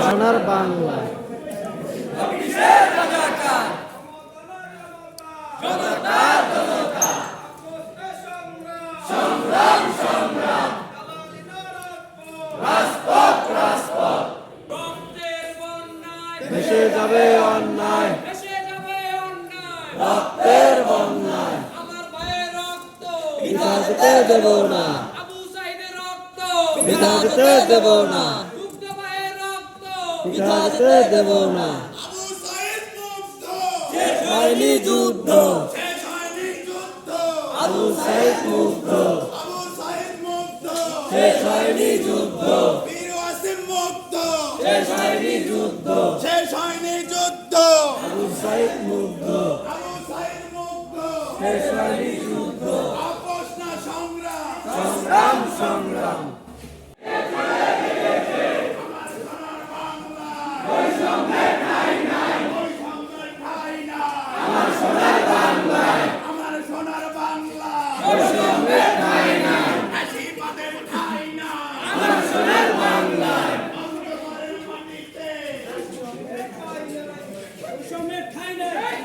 সোনার বাংলা ভেসে যাবে অন্যায়, রক্তের বন্যায়, বৃথা যেতে দেব না, বৃথা যেতে দেব না, বৃথা যেতে দেব না। হয়নি যুদ্ধ, আবু সাইদ মুগ্ধ, শেষ হয়নি যুদ্ধ, শেষ হয়নি যুদ্ধ, শেষ হয়নি যুদ্ধ, আবু সাইদ মুগ্ধ, শেষ হয়নি যুদ্ধ, আপোষ না সংগ্রাম, সংগ্রাম সংগ্রাম। আমার সোনার বাংলায়, আমার সোনার বাংলায়, বৈষম্যের ঠাঁই নাই, আশীর্বাদের ঠাঁই নাই, আমার সোনার বাংলায়, অন্ধকারের মাটিতে বৈষম্যের ঠাঁই নাই।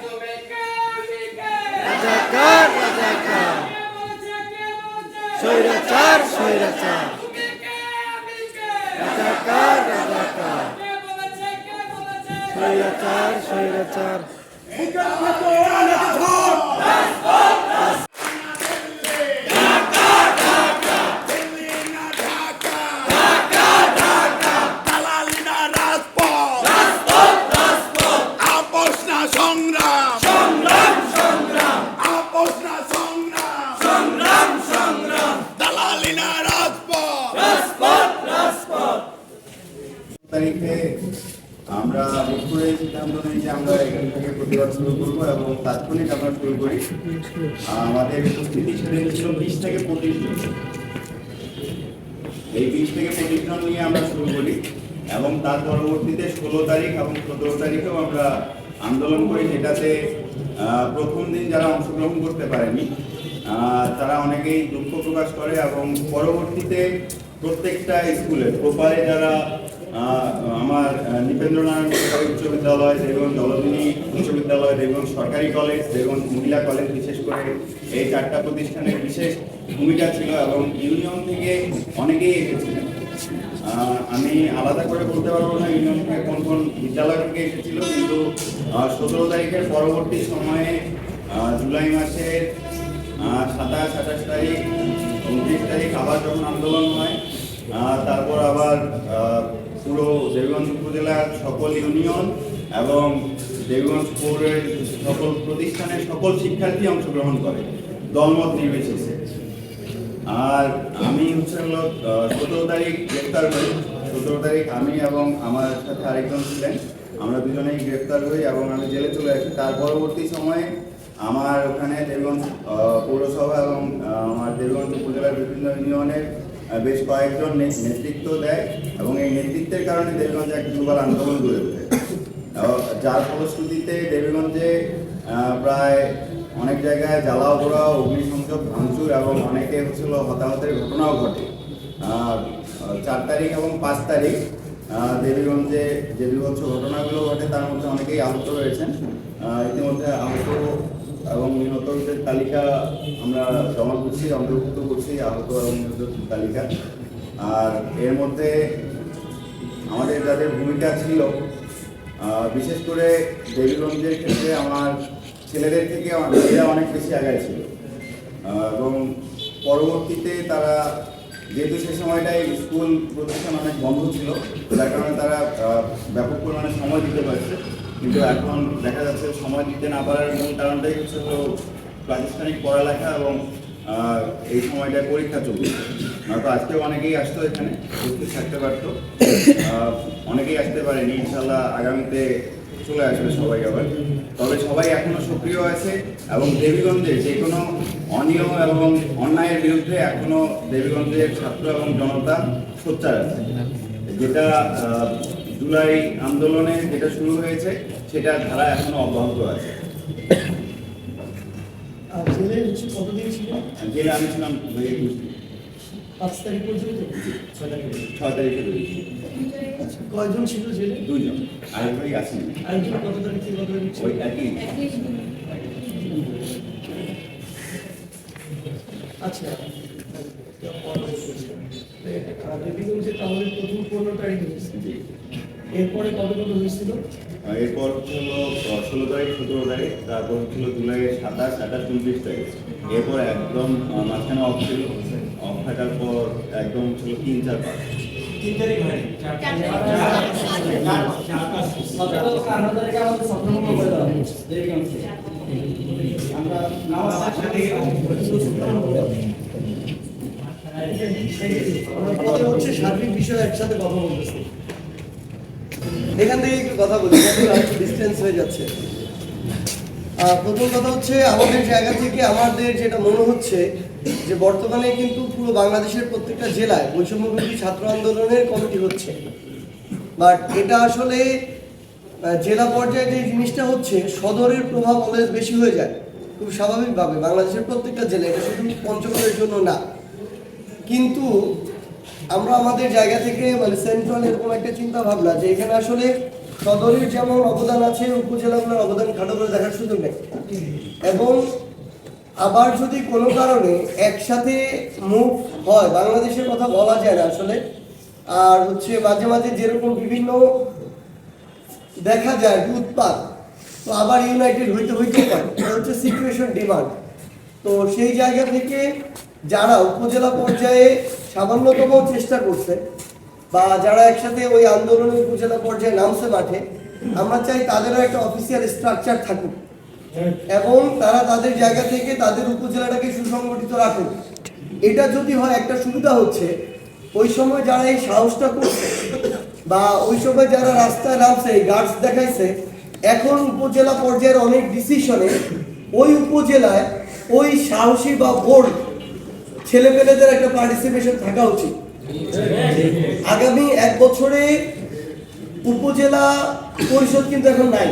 রাজাকার রাজাকার, স্বৈরাচার স্বৈরাচার, রাজাকার রাজাকার, স্বৈরাচার স্বৈরাচার। তারিখে আমরা দুপুরে সিদ্ধান্ত নিই যে আমরা এখান থেকে প্রতিবাদ শুরু করবো এবং তাৎক্ষণিক আমরা শুরু করি। আমাদের উপস্থিতি সেদিন ছিল 20 থেকে 25 জন। এই 20 থেকে 25 জন নিয়ে আমরা শুরু করি এবং তার পরবর্তীতে 16 তারিখ এবং 17 তারিখেও আমরা আন্দোলন করি, যেটাতে প্রথম দিন যারা অংশগ্রহণ করতে পারেনি তারা অনেকেই দুঃখ প্রকাশ করে এবং পরবর্তীতে প্রত্যেকটা স্কুলে প্রপারে যারা আমার নৃপেন্দ্রনারায়ণ সরকারি উচ্চ বিদ্যালয়, দেবগঞ্জ জলদিনী উচ্চ বিদ্যালয়, দেবগঞ্জ সরকারি কলেজ, দেবগঞ্জ মহিলা কলেজ, বিশেষ করে এই 4টা প্রতিষ্ঠানের বিশেষ ভূমিকা ছিল এবং ইউনিয়ন থেকে অনেকেই এসেছিলেন। আমি আলাদা করে বলতে পারবো না ইউনিয়ন থেকে কোন কোন বিদ্যালয় থেকে এসেছিল, কিন্তু 17 তারিখের পরবর্তী সময়ে জুলাই মাসের 27, 28 তারিখ, 29 তারিখ আবার যখন আন্দোলন হয়, তারপর আবার পুরো দেবগঞ্জ উপজেলার সকল ইউনিয়ন এবং দেবগঞ্জ পৌরের সকল প্রতিষ্ঠানের সকল শিক্ষার্থী অংশগ্রহণ করে দলমত নির্বিশেষে। আর আমি হচ্ছে 17 তারিখ গ্রেফতার হই। 17 তারিখ আমি এবং আমার সাথে আরেকজন ছিলেন, আমরা দুজনেই গ্রেফতার হই এবং আমি জেলে চলে আসি। তার পরবর্তী সময়ে আমার ওখানে দেবগঞ্জ পৌরসভা এবং আমার দেবগঞ্জ উপজেলার বিভিন্ন ইউনিয়নের বেশ কয়েকজন নেতৃত্ব দেয় এবং এই নেতৃত্বের কারণে দেবগঞ্জে এক যুগল আন্দোলন গড়ে ওঠে, যার ফলশ্রুতিতে দেবগঞ্জে প্রায় অনেক জায়গায় জ্বালাও পোড়াও, অগ্নিসংযোগ, ভাঙচুর এবং অনেকে হচ্ছিল হতাহতের ঘটনাও ঘটে। 4 তারিখ এবং 5 তারিখ দেবীগঞ্জে যে বিভৎস ঘটনাগুলো ঘটে তার মধ্যে অনেকেই আহত রয়েছেন। ইতিমধ্যে আহত এবং নিহতদের তালিকা আমরা জমা করছি, অন্তর্ভুক্ত করছি আহত এবং নিহতদের তালিকা। আর এর মধ্যে আমাদের যাদের ভূমিকা ছিল, বিশেষ করে দেবীগঞ্জের ক্ষেত্রে আমার ছেলেদের থেকে মেয়েরা অনেক বেশি আগায় ছিল এবং পরবর্তীতে তারা যেহেতু সে সময়টায় স্কুল প্রতিষ্ঠান অনেক বন্ধ ছিল, যার কারণে তারা ব্যাপক পরিমাণে সময় দিতে পারছে। কিন্তু এখন দেখা যাচ্ছে সময় দিতে না পারার মূল কারণটাই হচ্ছে প্রাতিষ্ঠানিক পড়ালেখা এবং এই সময়টায় পরীক্ষা চলছে। নয়তো আজকেও অনেকেই আসতো, এখানে উপস্থিত থাকতে পারতো, অনেকেই আসতে পারেনি। ইনশাল্লাহ আগামীতে চলে আসবে সবাই আবার। তবে সবাই এখনো সক্রিয় আছে এবং দেবীগঞ্জে যে কোনো অনিয়ম এবং অন্যায়ের বিরুদ্ধে এখনো দেবীগঞ্জের ছাত্র এবং জনতা সোচ্চার আছে। যেটা জুলাই আন্দোলনে যেটা শুরু হয়েছে সেটা ধারা এখনো অব্যাহত আছে। জেলে আমি ছিলাম 5 তারিখ পর্যন্ত, 6 তারিখে রয়েছি। কয়জন ছিল জেলে? 2 জন, আরেক ভাই আসেন। আরেকজন কত তারিখ থেকে কত তারিখ ছিল? ওই একই। আচ্ছা, দেবীগঞ্জে তাহলে প্রথম 15 তারিখ হয়েছে, এরপরে কবে কত হয়েছিল? এরপর হলো 16 তারিখ, 17 তারিখ, তারপর হচ্ছিল জুলাইয়ের 27, 28, 29 তারিখ। এরপর একদম মাঝখানে অফ ছিল, অফ থাকার পর একদম ছিল 3, 4, 5। 3 তারিখ হয়, 4 তারিখ আমাদের সম্পূর্ণ করে দেওয়া হয়েছে দেবীগঞ্জে। আমরা নামাজ সাথে কথা হচ্ছে সার্বিক বিষয়ে একসাথে কথা বলতেছি। এখান থেকে একটু কথা বলি, একটু ডিস্টেন্স হয়ে যাচ্ছে। প্রথম কথা হচ্ছে আমাদের জায়গা থেকে আমাদের যেটা মনে হচ্ছে যে বর্তমানে কিন্তু পুরো বাংলাদেশের প্রত্যেকটা জেলায় বৈষম্যবিরোধী ছাত্র আন্দোলনের কমিটি হচ্ছে, বাট এটা আসলে জেলা পর্যায়ে যে জিনিসটা হচ্ছে সদরের প্রভাব অলওয়েজ বেশি হয়ে যায় খুব স্বাভাবিকভাবে বাংলাদেশের প্রত্যেকটা জেলায়, এটা শুধু পঞ্চগড়ের জন্য না। কিন্তু আমরা আমাদের জায়গা থেকে মানে সেন্ট্রাল এরকম একটা চিন্তা ভাবনা যে এখানে আসলে সদরের যেমন অবদান আছে, উপজেলাগুলোর অবদান খাটো করে দেখার সুযোগ নেই। এবং আবার যদি কোনো কারণে একসাথে মুভ হয়, বাংলাদেশের কথা বলা যায় না আসলে। আর হচ্ছে মাঝে মাঝে যেরকম বিভিন্ন দেখা যায় উৎপাদ, তো আবার ইউনাইটেড হইতে পারে, এটা হচ্ছে সিচুয়েশন ডিমান্ড। তো সেই জায়গা থেকে যারা উপজেলা পর্যায়ে সামান্যতম চেষ্টা করছে বা যারা একসাথে ওই আন্দোলনের উপজেলা পর্যায়ে নামছে মাঠে, আমরা চাই তাদেরও একটা অফিসিয়াল স্ট্রাকচার থাকুক এবং তারা তাদের জায়গা থেকে তাদের উপজেলাটাকে সুসংগঠিত রাখুক। এটা যদি হয় একটা সুবিধা হচ্ছে, ওই সময় যারা এই সাহসটা করছে বা ওই সময় যারা রাস্তায় নামছে গার্ডস দেখাইছে, এখন উপজেলা পর্যায়ের অনেক ডিসিশনে ওই উপজেলায় ওই সাহসী বা বোল্ড ছেলেপেলেদের একটা পার্টিসিপেশন থাকা উচিত। আগামী 1 বছরে উপজেলা পরিষদ কিন্তু এখন নাই,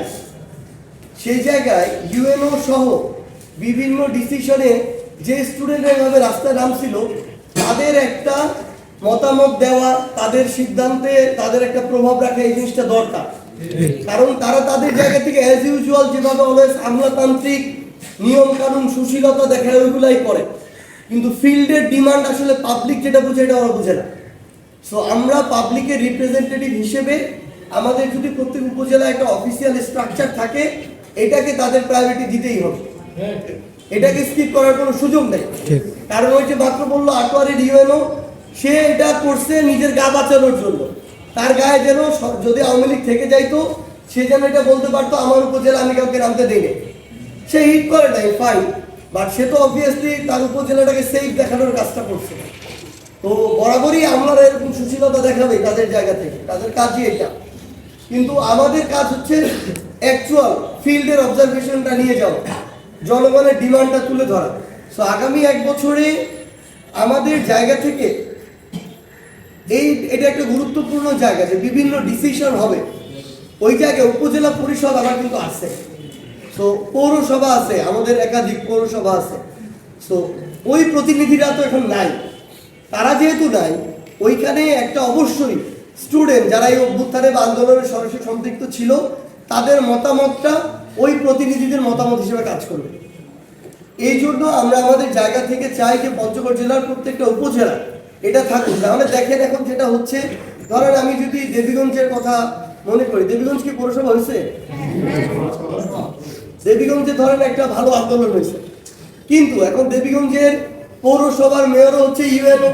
সেই জায়গায় ইউএনও সহ বিভিন্ন ডিসিশনে যে স্টুডেন্টরা এভাবে রাস্তায় নামছিল তাদের একটা মতামত দেওয়া, তাদের সিদ্ধান্তে তাদের একটা প্রভাব রাখা, এই জিনিসটা দরকার। কারণ তারা তাদের জায়গা থেকে অ্যাজ ইউজুয়াল যেভাবে অলওয়েজ আমলাতান্ত্রিক নিয়ম কানুন সুশীলতা দেখায় ওইগুলাই করে, কিন্তু ফিল্ডের ডিমান্ড আসলে পাবলিক যেটা বুঝে এটা ওরা বুঝে না। সো আমরা পাবলিকের রিপ্রেজেন্টেটিভ হিসেবে আমাদের যদি প্রত্যেক উপজেলায় একটা অফিসিয়াল স্ট্রাকচার থাকে, এটাকে তাদের প্রায়োরিটি দিতেই হবে, এটাকে স্কিপ করার কোনো সুযোগ নেই। কারণ ওই যে মাত্র বললো আটোয়ারের ইউএনও, সে এটা করছে নিজের গা বাঁচানোর জন্য, তার গায়ে যেন যদি আওয়ামী লীগ থেকে যাইতো সে যেন এটা বলতে পারতো আমার উপজেলা আমি কাউকে নামতে দেয়নি। সে হিট করে নাই ফাইন, বাট সে তো অবভিয়াসলি তার উপজেলাটাকে সেফ দেখানোর কাজটা করছে। তো বরাবরই আমরা এরকম সুশীলতা দেখাবে তাদের জায়গা থেকে, তাদের কাজই এটা। কিন্তু আমাদের কাজ হচ্ছে অ্যাকচুয়াল ফিল্ডের অবজারভেশনটা নিয়ে যাওয়া, জনগণের ডিমান্ডটা তুলে ধরা। সো আগামী 1 বছরে আমাদের জায়গা থেকে এটা একটা গুরুত্বপূর্ণ জায়গা যে বিভিন্ন ডিসিশন হবে। ওই জায়গায় উপজেলা পরিষদ আমার কিন্তু আছে, তো পৌরসভা আছে, আমাদের একাধিক পৌরসভা আছে। তো ওই প্রতিনিধিরা তো এখন নাই। তারা যেহেতু নাই, ওইখানে একটা অবশ্যই স্টুডেন্ট যারা এই অভ্যুত্থানে বা আন্দোলনের সরাসরি সম্পৃক্ত ছিল, তাদের মতামতটা ওই প্রতিনিধিদের মতামত হিসেবে কাজ করবে। এই জন্য আমরা আমাদের জায়গা থেকে চাই যে পঞ্চগড় জেলার প্রত্যেকটা উপজেলা এটা থাকুক। তাহলে দেখেন এখন যেটা হচ্ছে, ধরেন আমি যদি দেবীগঞ্জের কথা মনে করি, দেবীগঞ্জ কি পৌরসভা হয়েছে? দেবীগঞ্জে ধরেন একটা ভালো আন্দোলন হয়েছে, কিন্তু এখন দেবীগঞ্জের পৌরসভার মেয়রও হচ্ছে ইউএনও,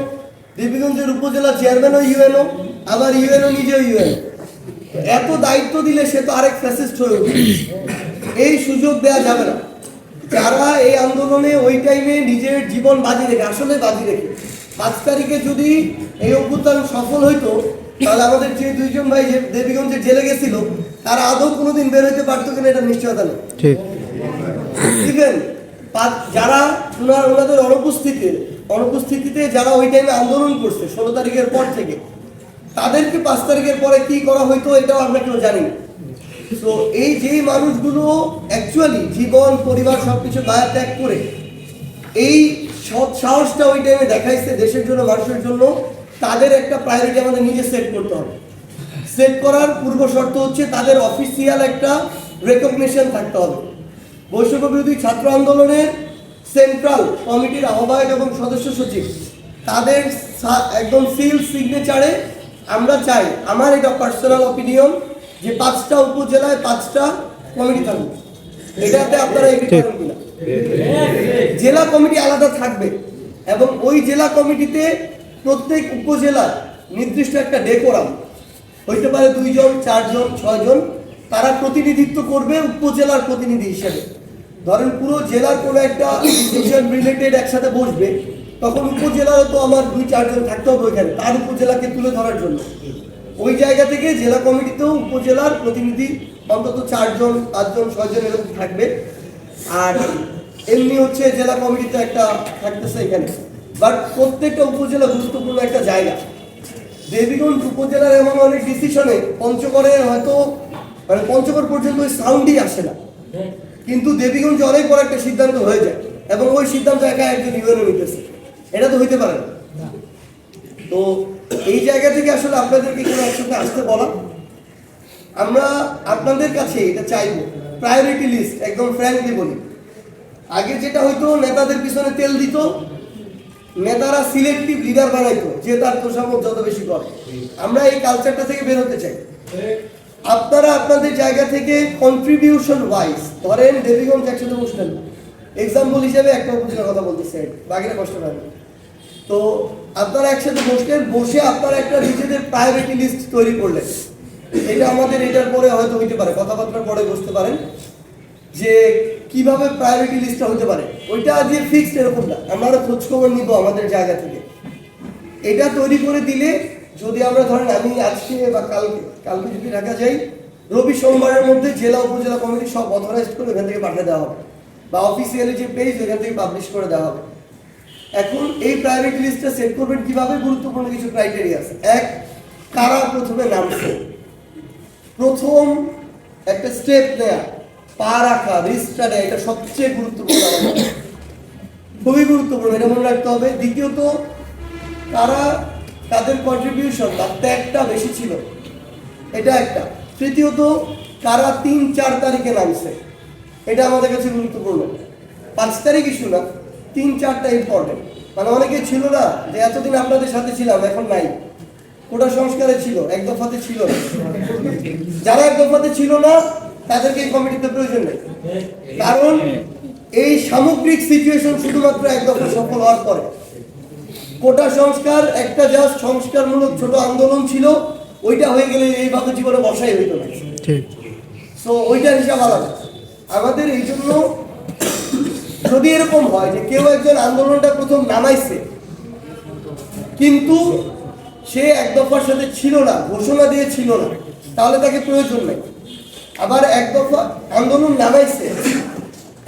দেবীগঞ্জের উপজেলা চেয়ারম্যানও ইউএনও, আবার ইউএনও নিজেও ইউএনও। এত দায়িত্ব দিলে সে তো আরেক ফ্যাসিস্ট হয়ে উঠবে। এই সুযোগ দেওয়া যাবে না। যারা এই আন্দোলনে ওই টাইমে নিজের জীবন বাজি রেখে, আসলে বাজি রেখে 5 তারিখে যদি এই অভ্যুত্থান সফল হইতো, তাহলে আমাদের যে 2 জন ভাই যে দেবীগঞ্জে জেলে গেছিল, তারা আদৌ কোনোদিন বের হইতে পারতো কিনা এটা নিশ্চয়তা নেই। ঠিক। ইভেন যারা ওনাদের অনুপস্থিতিতে যারা ওই টাইমে আন্দোলন করছে 16 তারিখের পর থেকে, তাদেরকে 5 তারিখের পরে কি করা হইতো এটাও আমরা কেউ জানি না। তো এই যে মানুষগুলো অ্যাকচুয়ালি জীবন পরিবার সবকিছু মায়া ত্যাগ করে এই সৎ সাহসটা ওই টাইমে দেখাইছে দেশের জন্য, মানুষের জন্য, তাদের একটা প্রায়োরিটি আমাদের নিজে সেট করতে হবে। সেট করার পূর্ব শর্ত হচ্ছে তাদের অফিসিয়াল একটা রেকগনিশন থাকতে হবে। বৈষম্য বিরোধী ছাত্র আন্দোলনের সেন্ট্রাল কমিটির আহ্বায়ক এবং সদস্য সচিব তাদের একদম সিল সিগনেচারে আমরা চাই, আমার এটা পার্সোনাল অপিনিয়ন, যে 5টা উপজেলায় 5টা কমিটি থাকবে। এটাতে আপনারা এগ্রি করেন কিনা? জেলা কমিটি আলাদা থাকবে এবং ওই জেলা কমিটিতে প্রত্যেক উপজেলার নির্দিষ্ট একটা ডেকোরাম হইতে পারে, 2 জন 4 জন 6 জন, তারা প্রতিনিধিত্ব করবে উপজেলার প্রতিনিধি হিসেবে। ধরেন পুরো জেলার কোনো একটা ডিসিশন রিলেটেড একসাথে বসবে, তখন উপজেলারও তো আমার 2-4 জন থাকতে হবে ওইখানে, তার উপজেলাকে তুলে ধরার জন্য। ওই জায়গা থেকে জেলা কমিটিতেও উপজেলার প্রতিনিধি অন্তত 4 জন 5 জন 6 জন এরকম থাকবে। আর এমনি হচ্ছে জেলা কমিটিতে একটা থাকতেছে এখানে। বাট প্রত্যেকটা উপজেলা গুরুত্বপূর্ণ একটা জায়গা। দেবীগঞ্জ উপজেলার এমন অনেক ডিসিশনে পঞ্চগড়ে হয়তো মানে পঞ্চগড় পর্যন্ত ওই সাউন্ডই আসে না, কিন্তু দেবীগঞ্জে অনেক বড় একটা সিদ্ধান্ত হয়ে যায় এবং ওই সিদ্ধান্ত একা একজন ইউএনও নিতেছে। এটা তো হইতে পারে না। তো এই জায়গা থেকে আসলে আপনাদেরকে কোনো একসাথে আসতে বলা, আমরা আপনাদের কাছে এটা চাইবো প্রায়োরিটি লিস্ট। একদম ফ্র্যাঙ্কলি বলি, আগে যেটা হইতো নেতাদের পিছনে তেল দিত, নেতারা সিলেক্টিভ লিডার বানাইতো যে তার তোষামত যত বেশি করে। আমরা এই কালচারটা থেকে বের হতে চাই। আপনারা আপনাদের জায়গা থেকে কন্ট্রিবিউশন ওয়াইজ, ধরেন দেবীগঞ্জ একসাথে বসলেন, এক্সাম্পল হিসেবে একটা উপজেলার কথা বলতেছে, বাকিটা কষ্ট পাবেন। তো আপনারা একসাথে বসলেন, বসে আপনারা একটা নিজেদের প্রায়োরিটি লিস্ট তৈরি করলেন। এটা আমাদের এটার পরে হয়তো হইতে পারে, কথাবার্তার পরে বসতে পারেন যে কিভাবে প্রায়োরিটি লিস্টটা হতে পারে। ওইটা যে ফিক্সড এরকম না, আমরা খোঁজ খবর নিব আমাদের জায়গা থেকে। এটা তৈরি করে দিলে যদি আমরা ধরেন আমি আজকে বা কালকে যদি ঢাকা যাই, রবি সোমবারের মধ্যে জেলা উপজেলা কমিটি সব অথরাইজড করে এখান থেকে পাঠিয়ে দেওয়া হবে, বা অফিসিয়ালি যে পেজ এখান থেকে পাবলিশ করে দেওয়া হবে। এখন এই প্রায়োরিটি লিস্টটা সেট করবেন কিভাবে? গুরুত্বপূর্ণ কিছু ক্রাইটেরিয়া আছে। 1, কারা প্রথমে নামছে, প্রথম একটা স্টেপ নেয়া, পা রাখা, রিস্কটা নেয়া, এটা সবচেয়ে গুরুত্বপূর্ণ, খুবই গুরুত্বপূর্ণ, এটা মনে রাখতে হবে। দ্বিতীয়ত, কারা তাদের কন্ট্রিবিউশন বা ত্যাগটা বেশি ছিল, এটা একটা। তৃতীয়ত, কারা 3-4 তারিখে নামছে, এটা আমাদের কাছে গুরুত্বপূর্ণ। 5 তারিখ ইস্যু না, 3-4টা ইম্পর্টেন্ট। মানে অনেকে ছিল না যে এতদিন আপনাদের সাথে ছিলাম এখন নাই, কোটা সংস্কারে ছিল, এক দফাতে ছিল না। যারা এক দফাতে ছিল না তাদেরকে এই কমিটিতে প্রয়োজন নেই, কারণ এই সামগ্রিক সিচুয়েশন শুধুমাত্র এক দফা সফল হওয়ার পরে। কোটা সংস্কার একটা জাস্ট সংস্কারমূলক ছোট আন্দোলন ছিল, ওইটা হয়ে গেলে এইভাবে জীবনে বসাই হইতো না। সো ওইটার হিসাব আলাদা। আমাদের এই জন্য যদি এরকম হয় যে কেউ একজন আন্দোলনটা প্রথম নামাইছে কিন্তু সে এক দফার সাথে ছিল না, ঘোষণা দিয়ে ছিল না, তাহলে তাকে প্রয়োজন নেই। আবার এক দফা আন্দোলন নামাইছে,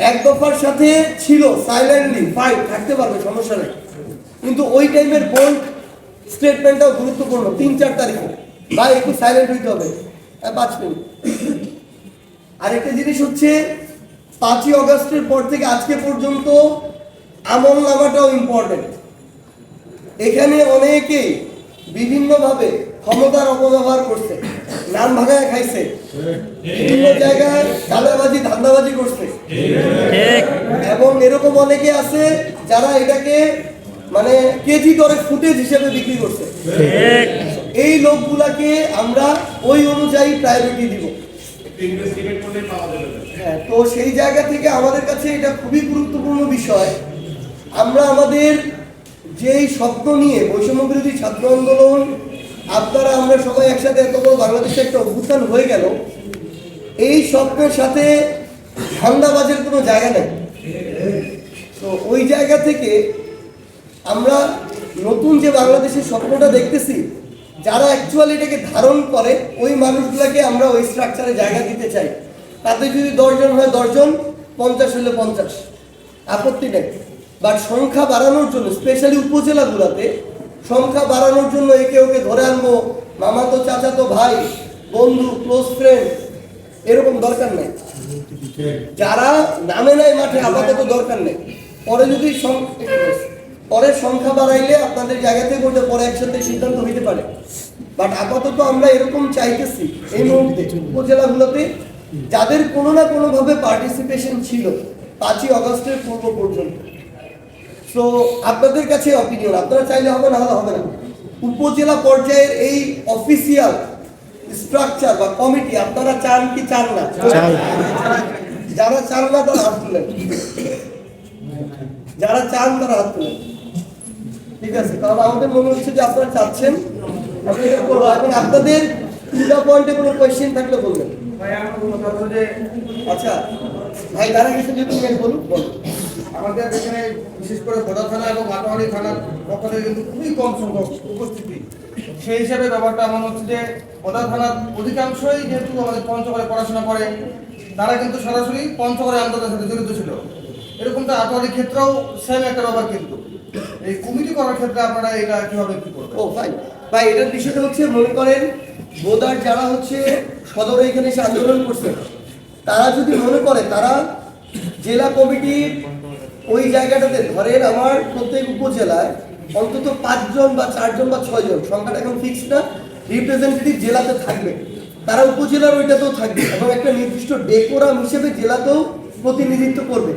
এক দফার সাথে ছিল, সাইলেন্টলি ফাইট থাকতে পারবে, সমস্যা নেই, কিন্তু ওই টাইমের বোল্ড স্টেটমেন্টটাও গুরুত্বপূর্ণ। 3-4 তারিখে বা একটু সাইলেন্ট হইতে হবে 5 মিনিট। আরেকটা জিনিস হচ্ছে 5ই অগস্টের পর থেকে আজকে পর্যন্ত আমল নামাটাও ইম্পর্টেন্ট। এখানে অনেকেই বিভিন্নভাবে ক্ষমতার অপব্যবহার করছে, নাম ভাগায় খাইছে, বিভিন্ন জায়গায় চাঁদাবাজি ধান্দাবাজি করছে, এবং এরকম অনেকে আছে যারা এটাকে মানে কেজি দরে ফুটেজ হিসেবে বিক্রি করছে। এই লোকগুলাকে আমরা ওই অনুযায়ী প্রায়োরিটি দিব। হ্যাঁ, তো সেই জায়গা থেকে আমাদের কাছে এটা খুবই গুরুত্বপূর্ণ বিষয়। আমরা আমাদের যেই স্বপ্ন নিয়ে বৈষম্য বিরোধী ছাত্র আন্দোলন, আপনারা আমরা সবাই একসাথে এত বড় বাংলাদেশে একটা অভ্যুত্থান হয়ে গেল, এই স্বপ্নের সাথে ধান্দাবাজের কোনো জায়গা নেই। তো ওই জায়গা থেকে আমরা নতুন যে বাংলাদেশের স্বপ্নটা দেখতেছি, যারা অ্যাকচুয়ালি এটাকে ধারণ করে ওই মানুষগুলোকে আমরা ওই স্ট্রাকচারে জায়গা দিতে চাই। তাতে যদি 10 জন হয় 10 জন, 50 হলে 50, আপত্তি নেই। বাট সংখ্যা বাড়ানোর জন্য, স্পেশালি উপজেলাগুলোতে সংখ্যা বাড়ানোর জন্য একে ওকে ধরে আনবো, মামাতো চাচাতো ভাই, বন্ধু, ক্লোজ ফ্রেন্ড, এরকম দরকার নেই। যারা নামে নাই মাঠে আপাতত দরকার নেই। পরে যদি পরের সংখ্যা বাড়াইলে আপনাদের জায়গা থেকে ওটা পরে একসাথে সিদ্ধান্ত হইতে পারে। বাট আপাতত আমরা এরকম চাইতেছি এই মুহূর্তে উপজেলাগুলোতে যাদের কোনো না কোনোভাবে পার্টিসিপেশন ছিল 5ই অগস্টের পূর্ব পর্যন্ত। সো আপনাদের কাছে অপিনিয়ন, আপনারা চাইলে হবে, না হলে হবে না। উপজেলা পর্যায়ের এই অফিসিয়াল স্ট্রাকচার বা কমিটি আপনারা চান কি চান না? যারা চান না তারা হাত তুলেন, যারা চান তারা হাত তুলেন। ঠিক আছে, কারণ আমাদের মনে হচ্ছে যে আপনারা চাচ্ছেন। এবং আপনাদের পুরো পয়েন্টে কোনো কোয়েশ্চেন থাকলে বলবেন। আচ্ছা ভাই, যারা কিছু যদি বলুন। আমাদের এখানে বিশেষ করে বোদা থানা এবং মাটোয়ারি থানার পক্ষ থেকে কিন্তু খুবই কম সংখ্যক উপস্থিতি। সেই হিসাবে ব্যাপারটা এমন হচ্ছে যে বোদা থানার অধিকাংশই যেহেতু আমাদের পঞ্চগড়ে পড়াশোনা করে, তারা কিন্তু সরাসরি পঞ্চগড়ে আন্দোলনের সাথে জড়িত ছিল। এরকমটা আটোয়ারির ক্ষেত্রেও সেম একটা ব্যাপার। কিন্তু এই কমিটি করার ক্ষেত্রে আপনারা এটা কিভাবে কি করবেন? ও ভাই, ভাই এটার বিষয়টা হচ্ছে, মনে করেন বোদার যারা হচ্ছে সদরে এখানে এসে আন্দোলন করছে, তারা যদি মনে করে তারা জেলা কমিটির ওই জায়গাটাতে, ধরেন আমার প্রত্যেক উপজেলায় অন্তত 5 জন বা 4 জন বা 6 জন, সংখ্যাটা এখন ফিক্স না, রিপ্রেজেন্টেটিভ জেলাতে থাকবে। তারা উপজেলার ওইটাতেও থাকবে এবং একটা নির্দিষ্ট ডেকোরাম হিসেবে জেলাতেও প্রতিনিধিত্ব করবে।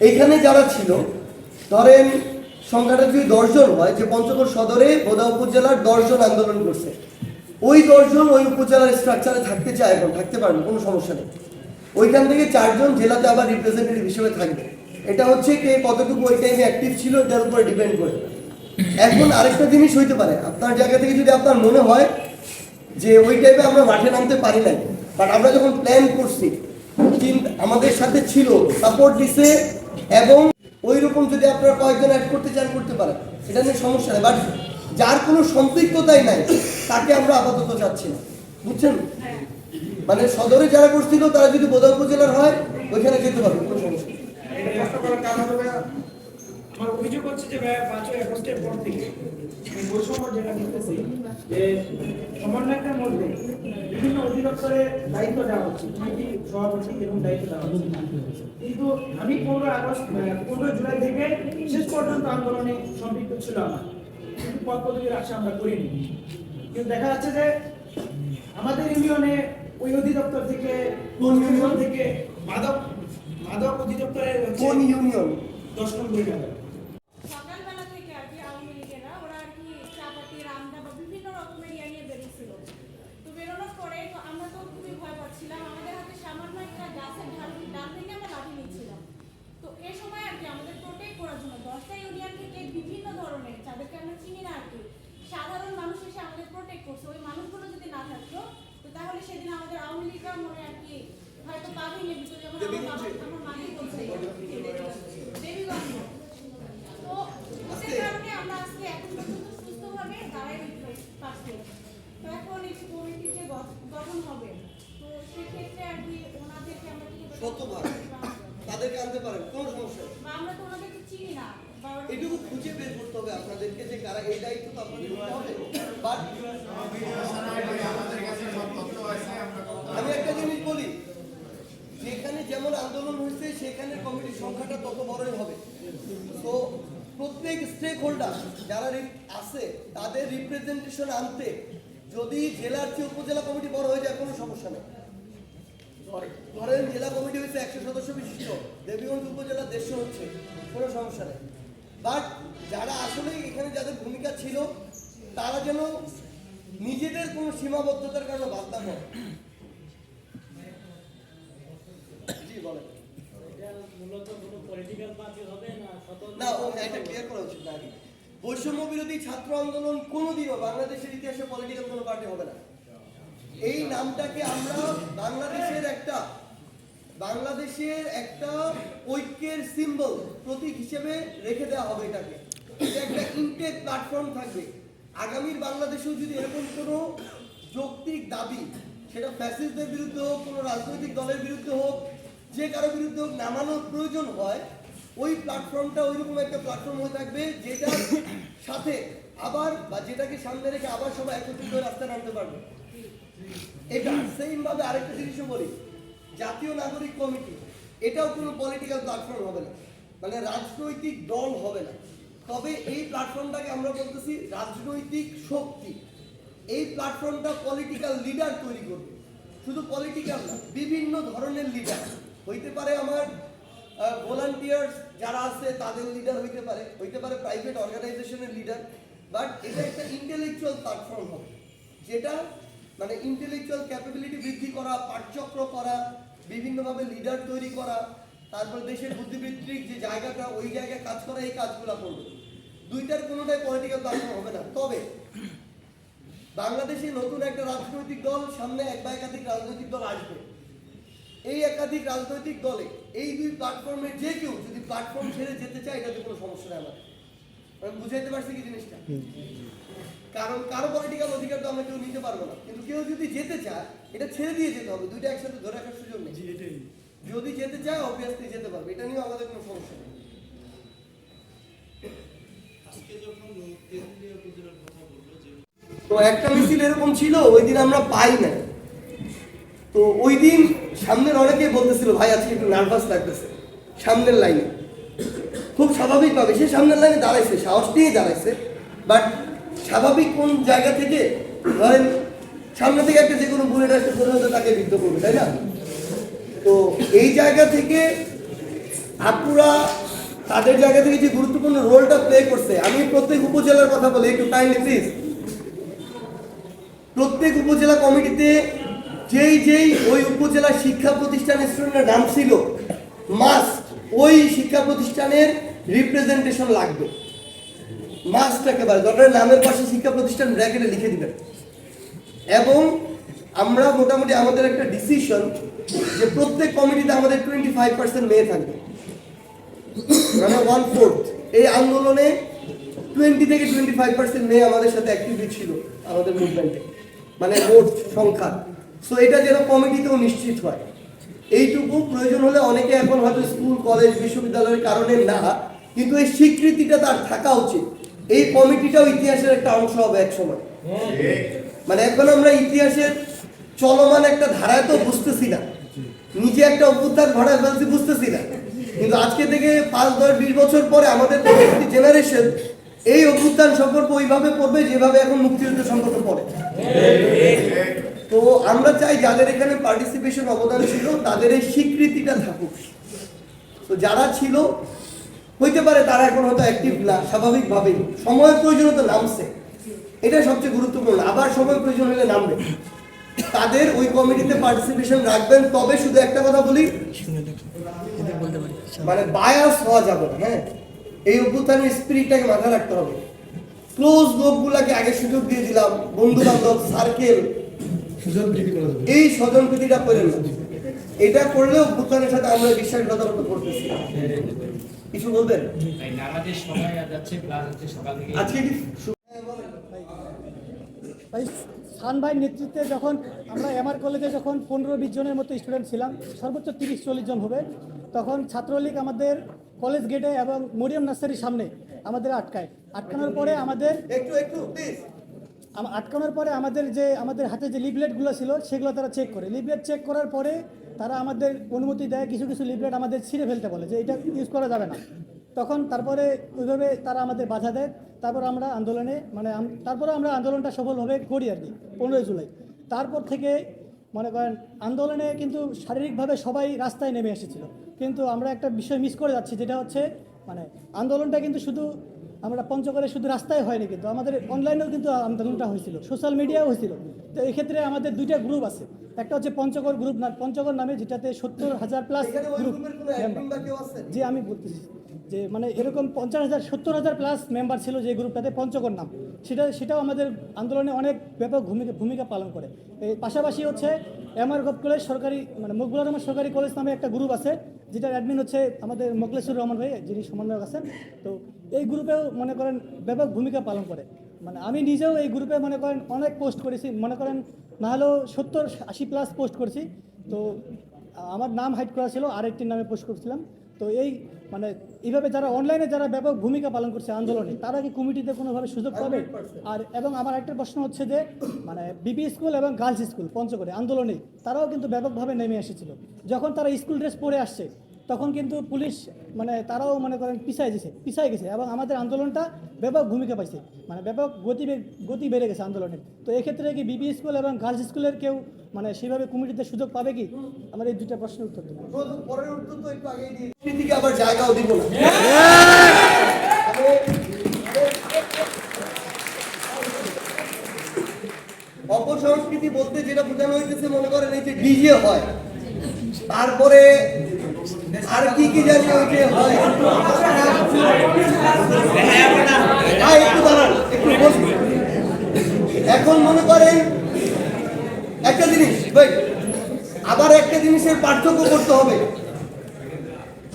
এইখানে যারা ছিল, ধরেন সংখ্যাটা যদি 10 জন হয়, যে পঞ্চগড় সদরে বোদা উপজেলার 10 জন আন্দোলন করছে, ওই 10 জন ওই উপজেলার স্ট্রাকচারে থাকতে চায়, এখন থাকতে পারবে, কোনো সমস্যা নেই। ওইখান থেকে 4 জন জেলাতে আবার রিপ্রেজেন্টেটিভ হিসেবে থাকবে। এটা হচ্ছে কে কতটুকু ওই টাইমে অ্যাক্টিভ ছিল এটার উপরে ডিপেন্ড করে। এখন আরেকটা জিনিস হইতে পারে, আপনার জায়গা থেকে যদি আপনার মনে হয় যে ওই টাইমে আমরা মাঠে নামতে পারি নাই, বাট আমরা যখন প্ল্যান করছি আমাদের সাথে ছিল, সাপোর্ট দিছে, এবং ওই রকম যদি আপনারা কয়েকজন অ্যাড করতে চান করতে পারেন, এটা নিয়ে সমস্যা নেই। বাট যার কোনো সম্পৃক্ততাই নাই তাকে আমরা আপাতত চাচ্ছি না, বুঝছেন? মানে সদরে যারা করছিল তারা যদি বোদা উপজেলার হয় ওইখানে যেতে পারবে, কোনো সমস্যা নেই। আমার অভিযোগ হচ্ছে যে 5ই আগস্টের পর থেকে এই বৈষম্য যেটা দেখতেছি, যে সমন্বয়কের মধ্যে বিভিন্ন অধিদপ্তরে দায়িত্ব দেওয়া হচ্ছে, কমিটি সভাপতি এবং দায়িত্ব দেওয়া হচ্ছে। কিন্তু আমি 15 জুলাই থেকে শেষ পর্যন্ত আন্দোলনে সম্পৃক্ত ছিল আমার, কিন্তু পদ পদবীর আশা আমরা করিনি। কিন্তু দেখা যাচ্ছে যে আমাদের ইউনিয়নে ওই অধিদপ্তর থেকে, ইউনিয়ন থেকে মাদক অধিদপ্তরের কোন ইউনিয়ন? 10 নম্বর জায়গা সকালবেলা থেকে আর কি আওয়ামী লীগেরা ওরা আর কি চাপাতি রামদা বা বিভিন্ন রকমের ইয়া নিয়ে বেরিয়েছিল। তো বেরোনোর পরে তো আমরা তো খুবই ভয় পাচ্ছিলাম, আমাদের হাতে সামান্য একটা গাছের ডাল থেকে আমরা লাঠি নিচ্ছিলাম। তো এই সময় আর কি আমাদের প্রোটেক্ট করার জন্য 10টা ইউনিয়ন থেকে বিভিন্ন ধরনের, যাদেরকে আমরা চিনি না আর কি, সাধারণ মানুষ এসে আমাদের প্রোটেক্ট করছে। ওই মানুষগুলো যদি না থাকতো তো তাহলে সেদিন আমাদের আওয়ামী লীগরা মনে আর কি হয়তো পাবেই না, যেমন আমার মাকে বলছে দেবীগঞ্জ। তো ওদের কারণে আমরা আজকে এখন পর্যন্ত সুস্থভাবে দাঁড়াই পারছি। তো এখন এই কমিটি যে গঠন হবে, তো সেক্ষেত্রে আর কি ওনাদেরকে আমরা কি শতভাগ তাদেরকে আনতে পারেন, কোনো সমস্যা নেই। বা আমরা তো ওনাদেরকে চিনি না, এটুকু খুঁজে বের করতে হবে আপনাদেরকে যে কারা, এই দায়িত্ব তো আপনাদের নিতে হবে। বাট আমি একটা জিনিস বলি, যেখানে যেমন আন্দোলন হয়েছে সেখানে কমিটির সংখ্যাটা তত বড়ই হবে। তো প্রত্যেক স্টেক হোল্ডার যারা আছে তাদের রিপ্রেজেন্টেশন আনতে যদি জেলার চেয়ে উপজেলা কমিটি বড় হয়ে যায় কোনো সমস্যা নেই। ধরেন জেলা কমিটি হচ্ছে 100 সদস্য বিশিষ্ট, দেবীগঞ্জ উপজেলা 150 হচ্ছে, কোনো সমস্যা নেই। বাট যারা আসলে এখানে যাদের ভূমিকা ছিল তারা যেন নিজেদের কোনো সীমাবদ্ধতার কারণে বাদ না হয়। জি বলেন। না, এটা ক্লিয়ার করা উচিত না। বৈষম্য বিরোধী ছাত্র আন্দোলন কোনোদিনও বাংলাদেশের ইতিহাসে পলিটিক্যাল কোনো পার্টি হবে না। এই নামটাকে আমরা বাংলাদেশের একটা ঐক্যের সিম্বল, প্রতীক হিসেবে রেখে দেওয়া হবে। এটাকে এটা একটা ইনটেক প্ল্যাটফর্ম থাকবে। আগামীর বাংলাদেশেও যদি এরকম কোনো যৌক্তিক দাবি, সেটা ফ্যাসিস্টদের বিরুদ্ধে হোক, কোনো রাজনৈতিক দলের বিরুদ্ধে হোক, যে কারো বিরুদ্ধে হোক, নামানোর প্রয়োজন হয়, ওই প্ল্যাটফর্মটা ওইরকম একটা প্ল্যাটফর্ম হয়ে থাকবে যেটার সাথে আবার বা যেটাকে সামনে রেখে আবার সবাই একত্রিত হয়ে রাস্তায় নামতে পারবে। এটা সেম ভাবে আরেকটা জিনিসও বলি, জাতীয় নাগরিক কমিটি এটাও কোনো পলিটিক্যাল প্ল্যাটফর্ম হবে না, মানে রাজনৈতিক দল হবে না। তবে এই প্ল্যাটফর্মটাকে আমরা বলতেছি রাজনৈতিক শক্তি। এই প্ল্যাটফর্মটা পলিটিক্যাল লিডার তৈরি করবে, শুধু পলিটিক্যাল না, বিভিন্ন ধরনের লিডার হইতে পারে। আমার ভলান্টিয়ার্স যারা আছে তাদের লিডার হইতে পারে প্রাইভেট অর্গানাইজেশনের লিডার। বাট এটা একটা ইন্টেলেকচুয়াল প্ল্যাটফর্ম হবে, যেটা মানে ইন্টেলেকচুয়াল ক্যাপাবিলিটি বৃদ্ধি করা, পাঠচক্র করা, বিভিন্নভাবে লিডার তৈরি করা, তারপর দেশের বুদ্ধিবৃত্তিক যে জায়গাটা, ওই জায়গায় কাজ করা, এই কাজগুলো করবে। দুইটার কোনোটাই পলিটিক্যাল প্ল্যাটফর্ম হবে না। তবে বাংলাদেশে নতুন একটা রাজনৈতিক দল, সামনে এক বা একাধিক রাজনৈতিক দল আসবে। এই একাধিক রাজনৈতিক দলে এই দুই প্ল্যাটফর্মের যে কেউ যদি প্ল্যাটফর্ম ছেড়ে যেতে চায়, এটাতে কোনো সমস্যা নেই। আমি বুঝাইতে পারছি কি জিনিসটা? কারণ কারো পলিটিক্যাল অধিকার তো আমরা কেউ নিতে পারবো না, কিন্তু কেউ যদি যেতে চায় এটা ছেড়ে দিয়ে যেতে হবে। দুইটা একসাথে ধরে রাখার সুযোগ নেই। যদি যেতে চায় অবভিয়াসলি যেতে পারবে, এটা নিয়ে আমাদের কোনো সমস্যা নেই। তো একটা মিছিল এরকম ছিল, ওই দিন আমরা পাই না। তো ওই দিন সামনের অনেকে বলতেছিল, ভাই আজকে একটু নার্ভাস লাগতেছে সামনের লাইনে। খুব স্বাভাবিকভাবে সে সামনের লাইনে দাঁড়াইছে, সাহস নিয়ে দাঁড়াইছে। বাট স্বাভাবিক কোন জায়গা থেকে, ধরেন সামনে থেকে একটা যে কোনো বুলেট আসতে করে হয়তো তাকে বিদ্ধ করবে, তাই না? তো এই জায়গা থেকে আপুরা তাদের জায়গা থেকে যে গুরুত্বপূর্ণ রোলটা প্লে করছে, আমি প্রত্যেক উপজেলার কথা বলি, একটু কাইন্ডলি প্লিজ। প্রত্যেক উপজেলা কমিটিতে যেই ওই উপজেলা শিক্ষা প্রতিষ্ঠানের স্টুডেন্টের নাম ছিল, মাস্ট ওই শিক্ষা প্রতিষ্ঠানের রিপ্রেজেন্টেশন লাগবে, মাস্ট একেবারে। দরকার নামের পাশে শিক্ষা প্রতিষ্ঠান ব্র্যাকেটে লিখে দিবেন। এবং আমরা মোটামুটি আমাদের একটা ডিসিশন যে প্রত্যেক কমিটিতে আমাদের 25% মেয়ে থাকবে, মানে 1/4। এই আন্দোলনে 20 থেকে 25% মেয়ে আমাদের সাথে অ্যাক্টিভলি ছিল আমাদের মুভমেন্টে, মানে মোট সংখ্যা। সো এটা যেন কমিটিতেও নিশ্চিত হয়। এইটুকু প্রয়োজন হলে অনেকে এখন হয়তো স্কুল, কলেজ, বিশ্ববিদ্যালয়ের কারণে না, কিন্তু এই স্বীকৃতিটা তার থাকা উচিত। এই কমিটিটাও ইতিহাসের একটা অংশ হবে এক সময়। মানে এখন আমরা ইতিহাসের চলমান একটা ধারায় তো বুঝতেছি না, নিজে একটা অভ্যুত্থান ঘটায় ফেলছি বুঝতেছি না, কিন্তু আজকে থেকে 5, 10, 20 বছর পরে আমাদের পরবর্তী জেনারেশন এই অভ্যুত্থান সম্পর্ক ওইভাবে পড়বে যেভাবে এখন মুক্তিযুদ্ধ সম্পর্ক পড়ে। তো আমরা চাই যাদের এখানে পার্টিসিপেশন, অবদান ছিল, তাদের এই স্বীকৃতিটা থাকুক। তো যারা ছিল হইতে পারে তারা এখন হয়তো অ্যাক্টিভ না, স্বাভাবিকভাবেই সময়ের প্রয়োজনীয়তা নামছে, এটা সবচেয়ে গুরুত্বপূর্ণ। আবার সময় প্রয়োজন হলে নামবে, তাদের ওই কমিটিতে পার্টিসিপেশন রাখবেন। তবে শুধু একটা কথা বলি, মানে বায়াস হওয়া যাবে না। হ্যাঁ, এই অভ্যুত্থানের স্পিরিটটাকে মাথায় রাখতে হবে। ক্লোজ লোকগুলাকে আগে সুযোগ দিয়ে দিলাম, বন্ধু বান্ধব সার্কেল, এই স্বজনপ্রীতিটা করেন না। এটা করলেও অভ্যুত্থানের সাথে আমরা বিশ্বাসঘাতকতা করতেছি। কিছু বলবেন? আজকে কি ভাই সান ভাইয়ের নেতৃত্বে যখন আমরা এমআর কলেজে যখন 15-20 জনের মতো স্টুডেন্ট ছিলাম, সর্বোচ্চ 30-40 জন হবে, তখন ছাত্রলীগ আমাদের কলেজ গেটে এবং মরিয়ম নার্সারির সামনে আমাদের আটকানোর পরে আমাদের আমাদের হাতে যে লিফলেটগুলো ছিল সেগুলো তারা চেক করে। লিফলেট চেক করার পরে তারা আমাদের অনুমতি দেয়, কিছু কিছু লিফলেট আমাদের ছিঁড়ে ফেলতে বলে যে এটা ইউজ করা যাবে না। তখন তারপরে ওইভাবে তারা আমাদের বাধা দেয়। তারপর আমরা আন্দোলনে তারপরে আমরা আন্দোলনটা সফলভাবে করি আর কি 15 জুলাই। তারপর থেকে মনে করেন আন্দোলনে কিন্তু শারীরিকভাবে সবাই রাস্তায় নেমে এসেছিল, কিন্তু আমরা একটা বিষয় মিস করে যাচ্ছি, যেটা হচ্ছে মানে আন্দোলনটা কিন্তু শুধু আমরা পঞ্চগড়ে শুধু রাস্তায় হয়নি, কিন্তু আমাদের অনলাইনেও কিন্তু আন্দোলনটা হয়েছিল, সোশ্যাল মিডিয়াও হয়েছিল। তো এক্ষেত্রে আমাদের 2টা গ্রুপ আছে, একটা হচ্ছে পঞ্চগড় গ্রুপ, পঞ্চগড় নামে, যেটাতে 70,000 প্লাস গ্রুপ মেম্বার। যে আমি বলতেছি যে মানে এরকম 50,000 70,000 প্লাস মেম্বার ছিল যে গ্রুপটাতে, পঞ্চগড় নাম, সেটাও আমাদের আন্দোলনে অনেক ব্যাপক ভূমিকা পালন করে। এই পাশাপাশি হচ্ছে এমআর গভ কলেজ সরকারি, মানে মকবুল রহমান সরকারি কলেজ নামে একটা গ্রুপ আছে, যেটার অ্যাডমিন হচ্ছে আমাদের মোখলেসুর রহমান ভাই, যিনি সমন্বয়ক আছেন। তো এই গ্রুপেও মনে করেন ব্যাপক ভূমিকা পালন করে। মানে আমি নিজেও এই গ্রুপে মনে করেন অনেক পোস্ট করেছি, মনে করেন না হলেও 70-80 প্লাস পোস্ট করেছি। তো আমার নাম হাইড করা ছিল, আরেকটির নামে পোস্ট করছিলাম। তো এই মানে এইভাবে যারা অনলাইনে যারা ব্যাপক ভূমিকা পালন করছে আন্দোলনে, তারা কি কমিটিতে কোনোভাবে সুযোগ পাবে? এবং আমার একটা প্রশ্ন হচ্ছে যে মানে বিপি স্কুল এবং গার্লস স্কুল পঞ্চগড়ে আন্দোলনে তারাও কিন্তু ব্যাপকভাবে নেমে এসেছিল। যখন তারা স্কুল ড্রেস পরে আসছে, তখন কিন্তু পুলিশ মানে তারাও মনে করেন পিছায় গেছে এবং আমাদের আন্দোলনটা ব্যাপক ভূমিকা পাইছে, মানে ব্যাপক গতি বেড়ে গেছে আন্দোলনের। তো এক্ষেত্রে কি বিপি স্কুল এবং গার্লস স্কুলের কেউ মানে সেভাবে কমিটিতে সুযোগ পাবে কি? আমার এই 2টা প্রশ্নের উত্তর দেবেন। পরের উত্তর তো একটু আগেই দিয়ে দিকে আবার জায়গাও দিব না। অপসংস্কৃতি বলতে যেটা বোঝানো হইতেছে, মনে করেন এই যে ডিজে হয়, তারপরে আর কি কি জানি ওই যে হয়, একটু দাঁড়ান, একটু বসুন। এখন মনে করেন একটা জিনিস ভাই, আবার একটা জিনিসের পার্থক্য করতে হবে,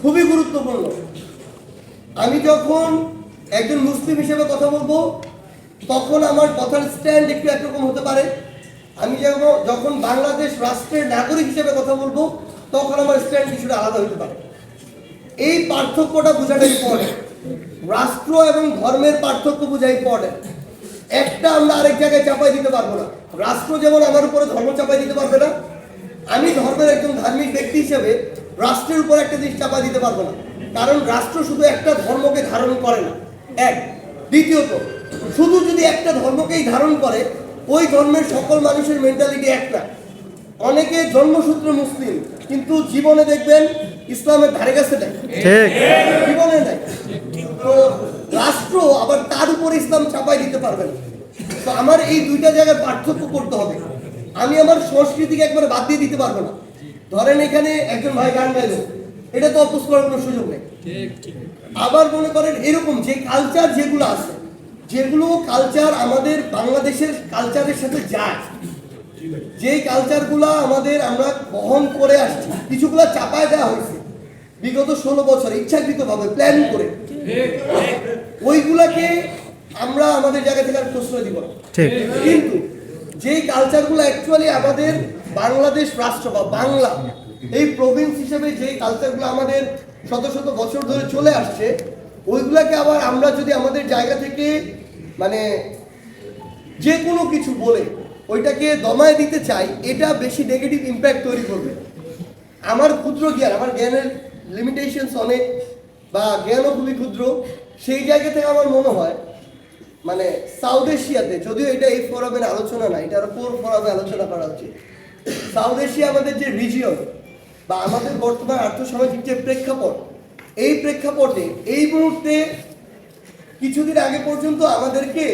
খুবই গুরুত্বপূর্ণ। আমি যখন একজন মুসলিম হিসেবে কথা বলবো, তখন আমার কথার স্ট্যান্ড একটু একরকম হতে পারে। আমি যখন বাংলাদেশ রাষ্ট্রের নাগরিক হিসেবে কথা বলবো, তখন আমার স্ট্যান্ড কিছুটা আলাদা হতে পারে। এই পার্থক্যটা বোঝাটা ইম্পর্টেন্ট। রাষ্ট্র এবং ধর্মের পার্থক্য বোঝা ইম্পর্টেন্ট। একটা আমরা আরেক জায়গায় চাপাই দিতে পারবো না। রাষ্ট্র যেমন আমার উপরে ধর্ম চাপাই দিতে পারবে না, আমি ধর্মের একজন ধার্মিক ব্যক্তি হিসেবে রাষ্ট্রের উপর একটা জিনিস চাপাই দিতে পারবো না, কারণ রাষ্ট্র শুধু একটা ধর্মকে ধারণ করে না। এক, দ্বিতীয়ত শুধু যদি একটা ধর্মকেই ধারণ করে, ওই ধর্মের সকল মানুষের মেন্টালিটি একটা। অনেকে জন্মসূত্রে মুসলিম, কিন্তু জীবনে দেখবেন ইসলামের ধারে কাছে নেই, জীবনে নেই। তো রাষ্ট্র আবার তার উপর ইসলাম চাপাই দিতে পারবে না। তো আমার এই 2টা জায়গায় পার্থক্য করতে হবে। আমি আমার সংস্কৃতিকে একবারে বাদ দিয়ে দিতে পারবো না। ধরেন এখানে একজন ভাই গান গাইলো, এটা তো অপোজ করার কোনো সুযোগ নেই। আবার মনে করেন এরকম যে কালচার যেগুলো আছে, যেগুলো কালচার আমাদের বাংলাদেশের কালচারের সাথে যায়, যেই কালচারগুলো আমরা বহন করে আসছি, কিছুগুলো চাপায় দেওয়া হয়েছে বিগত 16 বছর ইচ্ছাকৃতভাবে প্ল্যান করে, ওইগুলাকে আমরা আমাদের জায়গা থেকে আর প্রশ্রয় দিব না। কিন্তু যেই কালচারগুলো অ্যাকচুয়ালি আমাদের বাংলাদেশ রাষ্ট্র বা বাংলা এই প্রভিন্স হিসেবে যেই কালচারগুলো আমাদের শত শত বছর ধরে চলে আসছে, ওইগুলাকে আবার আমরা যদি আমাদের জায়গা থেকে মানে যে কোনো কিছু বলে ওইটাকে দমায় দিতে চাই, এটা বেশি নেগেটিভ ইম্প্যাক্ট তৈরি করবে। আমার ক্ষুদ্র জ্ঞান, আমার জ্ঞানের লিমিটেশনস অনেক, বা জ্ঞানও খুবই ক্ষুদ্র, সেই জায়গা থেকে আমার মনে হয় মানে সাউথ এশিয়াতে, যদিও এটা এই ফোরামের আলোচনা না, এটা আরো কোর ফোরামে আলোচনা করা উচিত। সাউথ এশিয়া আমাদের যে রিজিয়ন বা আমাদের বর্তমান আর্থসামাজিক যে প্রেক্ষাপট, এই প্রেক্ষাপটে এই মুহূর্তে কিছুদিন আগে পর্যন্ত আমাদেরকে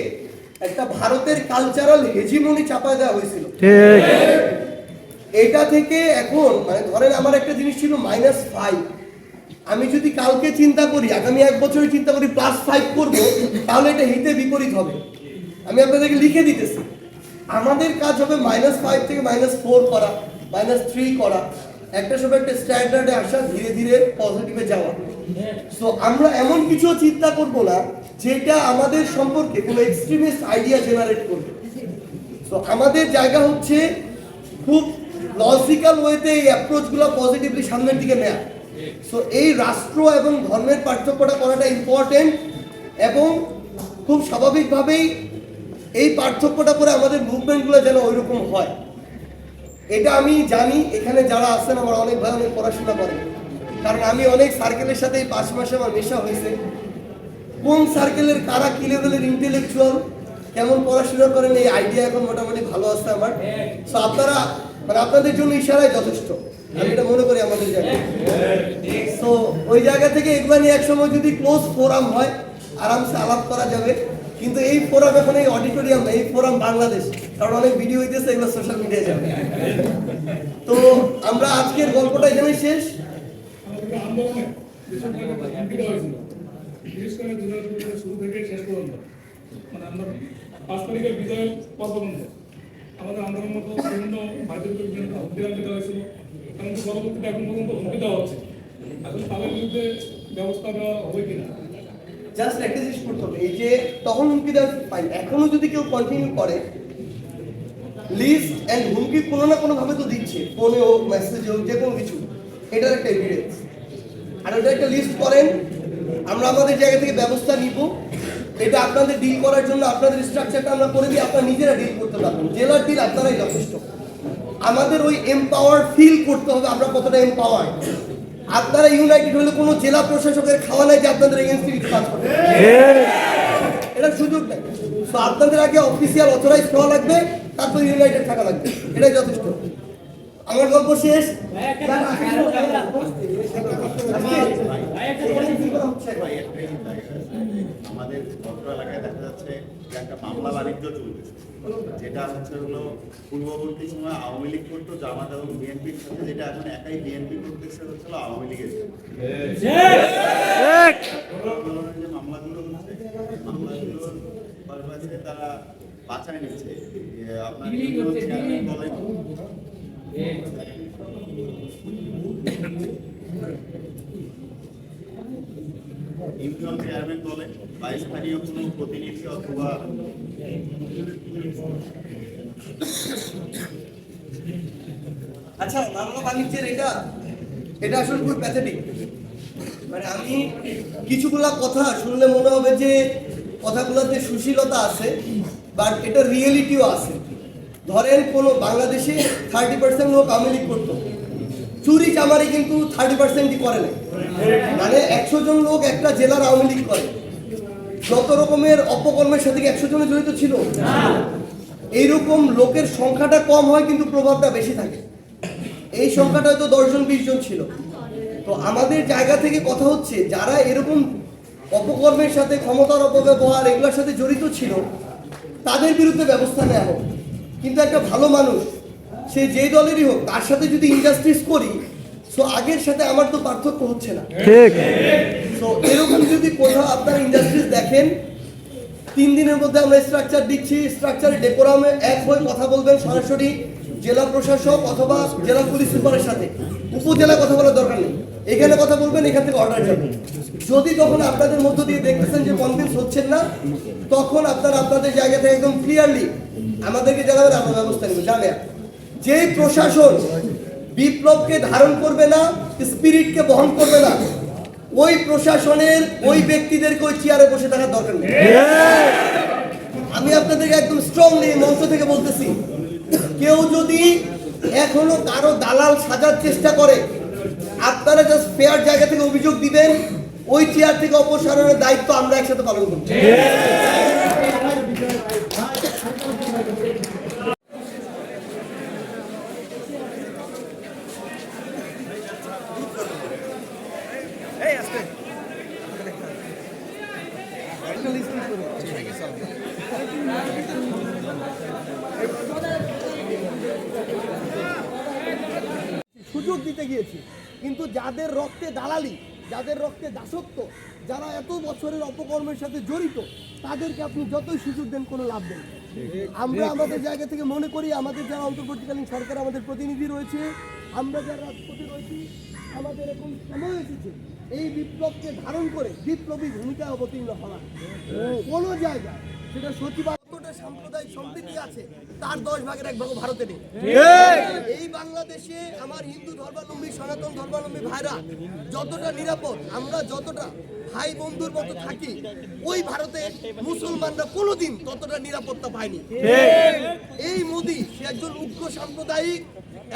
একটা ভারতের কালচারাল হেজিমনি চাপায় দেওয়া হয়েছিল। এটা থেকে এখন মানে ধরেন আমার একটা জিনিস ছিল -5, আমি যদি কালকে চিন্তা করি, আগামী 1 বছরে চিন্তা করি +5 করব, তাহলে এটা হিতে বিপরীত হবে। আমি আপনাদেরকে লিখে দিতেছি, আমাদের কাজ হবে -5 থেকে -4 করা, -3 করা, একটা সময় একটা স্ট্যান্ডার্ডে আসা, ধীরে ধীরে পজিটিভে যাওয়া। সো আমরা এমন কিছু চিন্তা করব না যেটা আমাদের সম্পর্কে কোনো এক্সট্রিমিস্ট আইডিয়া জেনারেট করবে। সো আমাদের জায়গা হচ্ছে খুব লজিক্যাল ওয়েতে এই অ্যাপ্রোচগুলো পজিটিভলি সামনের দিকে নেয়া। সো এই রাষ্ট্র এবং ধর্মের পার্থক্যটা করাটা ইম্পর্টেন্ট, এবং খুব স্বাভাবিকভাবেই এই পার্থক্যটা করে আমাদের মুভমেন্টগুলো যেন ওইরকম হয়। এটা আমি জানি, এখানে যারা আছেন আমার অনেক ভাই অনেক পড়াশোনা করে, কারণ আমি অনেক সার্কেলের সাথে এই 5 মাসে আমার মেশা হয়েছে। কোন সার্কেলের কারা কি লেভেলের ইন্টেলেকচুয়াল, কেমন পড়াশোনা করেন, এই আইডিয়া এখন মোটামুটি ভালো আছে আমার। তো আপনারা মানে আপনাদের জন্য ইশারায় যথেষ্ট, আমি এটা মনে করি আমাদের জায়গায়। তো ওই জায়গা থেকে এগুলো নিয়ে একসময় যদি ক্লোজ ফোরাম হয় আরামসে আলাপ করা যাবে, কিন্তু এই ফোরাম এখন এই অডিটোরিয়াম না, এই ফোরাম বাংলাদেশ, কারণ অনেক ভিডিও হইতেছে, এগুলো সোশ্যাল মিডিয়ায় যাবে। তো আমরা আজকের গল্পটা এখানেই শেষ। আন্দোলনে যেসব জায়গায় ঝাঁপিটা হয়েছিল, বিশেষ করে 2002 শুরু থেকে শেষ পর্যন্ত, মানে আমরা 5 তারিখের বিজয় পর পর্যন্ত আমাদের আন্দোলন মতো বিভিন্ন ভারতীয় বিভিন্ন হুমকিদান দেওয়া হয়েছিল, এমনকি পরবর্তীতে এখন পর্যন্ত হুমকি দেওয়া হচ্ছে। এখন তাদের বিরুদ্ধে ব্যবস্থা দেওয়া হবে কিনা? জাস্ট একটা জিনিস করতে হবে, এই যে তখন হুমকি দেওয়া পাই, এখনো যদি কেউ কন্টিনিউ করে, লিস্ট এন্ড হুমকি কোনো না কোনো ভাবে তো দিচ্ছে, ফোনে হোক, মেসেজে হোক, যে কোনো কিছু, এটার একটা এভিডেন্স। আর ওটা একটা লিস্ট করেন, আমরা আমাদের জায়গা থেকে ব্যবস্থা নিব। এটা আপনাদের ডিল করার জন্য আপনাদের স্ট্রাকচারটা আমরা করে দিই, আপনারা নিজেরা ডিল করতে পারবেন। জেলার ডিল আপনারাই যথেষ্ট। আমাদের ওই এমপাওয়ার ফিল করতে হবে আমরা কতটা এমপাওয়ার। আপনারা ইউনাইটেড হলে কোনো জেলা প্রশাসকের খাওয়া নাই যে আপনাদের এগেইনস্টে কিছু কাজ করবে, এটা সুযোগ নাই। তো আপনাদের আগে অফিসিয়াল অথরাইজ হওয়া লাগবে, তারপর ইউনাইটেড থাকা লাগবে, এটাই যথেষ্ট। আমার গল্প শেষ। আমাদের অত্র এলাকায় দেখা যাচ্ছে যে একটা মামলা বাণিজ্য চলতেছে, যেটা হলো পূর্ববর্তী সময় আওয়ামী লীগ করতো জামাত এবং বিএনপির সাথে, যেটা এখন একাই বিএনপি করতেছে হচ্ছিল আওয়ামী লীগের আন্দোলনের যে মামলাগুলো হচ্ছে, মামলাগুলোর পারপাসে তারা বাঁচায় নিচ্ছে। আপনার চেয়ারম্যান বলেন ইউনিয়ন চেয়ারম্যান বলে বা স্থানীয় কোনো প্রতিনিধি অথবা আচ্ছা, মামলা বাণিজ্যের এটা আসলে খুব প্যাথেটিক। মানে আমি কিছুগুলা কথা শুনলে মনে হবে যে কথাগুলোতে সুশীলতা আছে, বাট এটা রিয়েলিটিও আছে। ধরেন কোনো বাংলাদেশে 30% লোক আওয়ামী লীগ করতো, চুরি চামারি কিন্তু 30%ই করে না। মানে 100 জন লোক একটা জেলার আওয়ামী লীগ করে, যত রকমের অপকর্মের সাথে 100 জনে জড়িত ছিল। এইরকম লোকের সংখ্যাটা কম হয় কিন্তু প্রভাবটা বেশি থাকে। এই সংখ্যাটা হয়তো 10 জন 20 জন ছিল। তো আমাদের জায়গা থেকে কথা হচ্ছে যারা এরকম অপকর্মের সাথে, ক্ষমতার অপব্যবহার এগুলোর সাথে জড়িত ছিল, তাদের বিরুদ্ধে ব্যবস্থা নেওয়া হোক। কিন্তু একটা ভালো মানুষ, সে যেই দলেরই হোক, তার সাথে যদি ইনজাস্টিস করি, সো আগের সাথে আমার তো পার্থক্য হচ্ছে না। ঠিক। তো এরকম যদি কোথাও আপনারা ইনজাস্টিস দেখেন, 3 দিনের মধ্যে আমরা স্ট্রাকচার দিচ্ছি, স্ট্রাকচারে ডেকোরামে এক হয়ে কথা বলবেন সরাসরি জেলা প্রশাসক অথবা জেলা পুলিশ সুপারের সাথে। উপজেলা কথা বলার দরকার নেই, এখানে কথা বলবেন, এখান থেকে অর্ডার যাবে। যদি তখন আপনাদের মধ্য দিয়ে দেখতেছেন যে কনভিন্স হচ্ছেন না, তখন আপনারা আপনাদের জায়গা থেকে একদম ক্লিয়ারলি আমাদেরকে জানাবেন, আমরা ব্যবস্থা নেব। জানেন যে প্রশাসন বিপ্লবকে ধারণ করবে না, স্পিরিটকে বহন করবে না, ওই প্রশাসনের ওই ব্যক্তিদেরকে ওই চেয়ারে বসে থাকার দরকার নেই। আমি আপনাদেরকে একদম স্ট্রংলি মঞ্চ থেকে বলতেছি, কেউ যদি এখনো কারো দালাল সাজার চেষ্টা করে, আপনারা জাস্ট ফেয়ার জায়গা থেকে অভিযোগ দিবেন, ওই চেয়ার থেকে অপসারণের দায়িত্ব আমরা একসাথে পালন করব। সুযোগ দিতে গিয়েছি, কিন্তু যাদের রক্তে দালালি, যাদের রক্তে দাসত্ব, যারা এত বছরের অপকর্মের সাথে জড়িত, তাদেরকে আপনি যতই সুযোগ দেন কোনো লাভ নেই। আমরা আমাদের জায়গা থেকে মনে করি, আমাদের যারা অন্তর্বর্তীকালীন সরকার, আমাদের প্রতিনিধি রয়েছে, আমরা যারা রাজপথে রয়েছি, আমাদের এখন সময় এসেছে এই বিপ্লবকে ধারণ করে বিপ্লবী ভূমিকায় অবতীর্ণ হওয়া। কোনো জায়গায় সেটা সচিবালয়টা সাম্প্রদায়িক সম্প্রীতি আছে, তার 10 ভাগের 1 ভাগ ভারতে নেই। এই বাংলাদেশে আমার হিন্দু ধর্মাবলম্বী, সনাতন ধর্মাবলম্বী ভাইরা যতটা নিরাপদ, আমরা যতটা ভাই বন্ধুর মতো থাকি, ওই ভারতে মুসলমানরা কোনোদিন ততটা নিরাপত্তা পায়নি। এই মোদি সে একজন উগ্র সাম্প্রদায়িক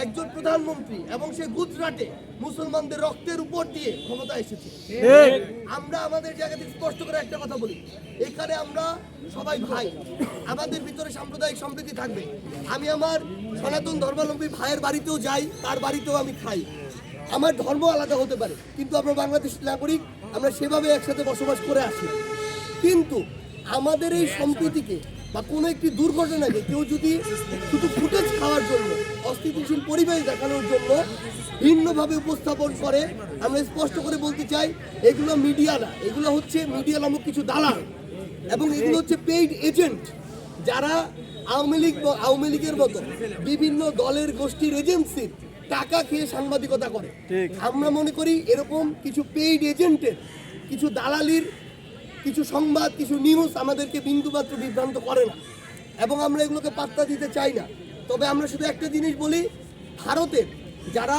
একজন প্রধানমন্ত্রী এবং সে গুজরাটে মুসলমানদের রক্তের উপর দিয়ে ক্ষমতা এসেছে। আমরা আমাদের জায়গা থেকে স্পষ্ট করে একটা কথা বলি, এখানে আমরা সবাই ভাই, আমাদের ভিতরে সাম্প্রদায়িক সম্প্রীতি থাকবে। আমি আমার সনাতন ধর্মাবলম্বী ভাইয়ের বাড়িতেও যাই, তার বাড়িতেও আমি খাই। আমার ধর্ম আলাদা হতে পারে, কিন্তু আমরা বাংলাদেশের নাগরিক, আমরা সেভাবে একসাথে বসবাস করে আসি। কিন্তু আমাদের এই সম্প্রীতিকে বা কোনো একটি দুর্ঘটনাকে কেউ যদি শুধু ফুটেজ খাওয়ার জন্য, অস্থিতিশীল পরিবেশ দেখানোর জন্য ভিন্নভাবে উপস্থাপন করে, আমরা স্পষ্ট করে বলতে চাই এগুলো মিডিয়া না, এগুলো হচ্ছে মিডিয়া নামক কিছু দালাল এবং এগুলো হচ্ছে পেইড এজেন্ট, যারা আওয়ামী লীগের মতো বিভিন্ন দলের গোষ্ঠীর এজেন্সির টাকা খেয়ে সাংবাদিকতা করে। আমরা মনে করি এরকম কিছু পেইড এজেন্টের কিছু দালালির কিছু সংবাদ, কিছু নিউজ আমাদেরকে বিন্দুমাত্র বিভ্রান্ত করে না এবং আমরা এগুলোকে পাত্তা দিতে চাই না। তবে আমরা শুধু একটা জিনিস বলি, ভারতের যারা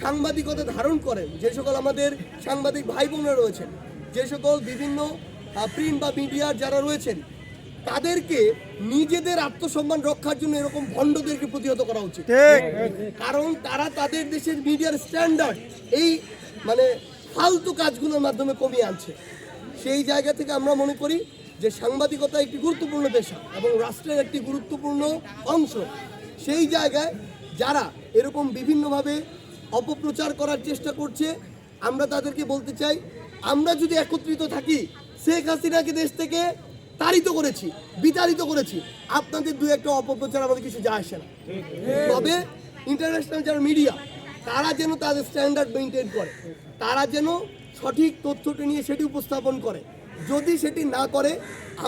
সাংবাদিকতা ধারণ করেন, যে সকল আমাদের সাংবাদিক ভাই বোনরা রয়েছেন, যে সকল বিভিন্ন প্রিন্ট বা মিডিয়ার যারা রয়েছেন, তাদেরকে নিজেদের আত্মসম্মান রক্ষার জন্য এরকম ভণ্ডদেরকে প্রতিহত করা উচিত। কারণ তারা তাদের দেশের মিডিয়ার স্ট্যান্ডার্ড এই মানে ফালতু কাজগুলোর মাধ্যমে কমিয়ে আনছে। সেই জায়গা থেকে আমরা মনে করি যে সাংবাদিকতা একটি গুরুত্বপূর্ণ পেশা এবং রাষ্ট্রের একটি গুরুত্বপূর্ণ অংশ। সেই জায়গায় যারা এরকম বিভিন্নভাবে অপপ্রচার করার চেষ্টা করছে, আমরা তাদেরকে বলতে চাই, আমরা যদি একত্রিত থাকি, শেখ হাসিনাকে দেশ থেকে তাড়িত করেছি, বিতাড়িত করেছি, আপনাদের দু একটা অপপ্রচার আমাদের কিছু যায় আসে না। তবে ইন্টারন্যাশনাল যারা মিডিয়া, তারা যেন তাদের স্ট্যান্ডার্ড মেনটেন করে, তারা যেন সঠিক তথ্যটি নিয়ে সেটি উপস্থাপন করে। যদি সেটি না করে,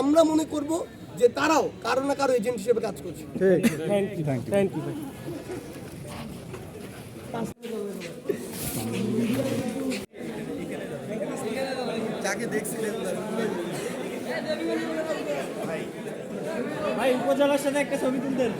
আমরা মনে করব যে তারাও কারো না কারো এজেন্ট হিসেবে কাজ করছে। যাকে দেখছিলেন ভাই উপজেলার সাথে একটা ছবি তুলতেন।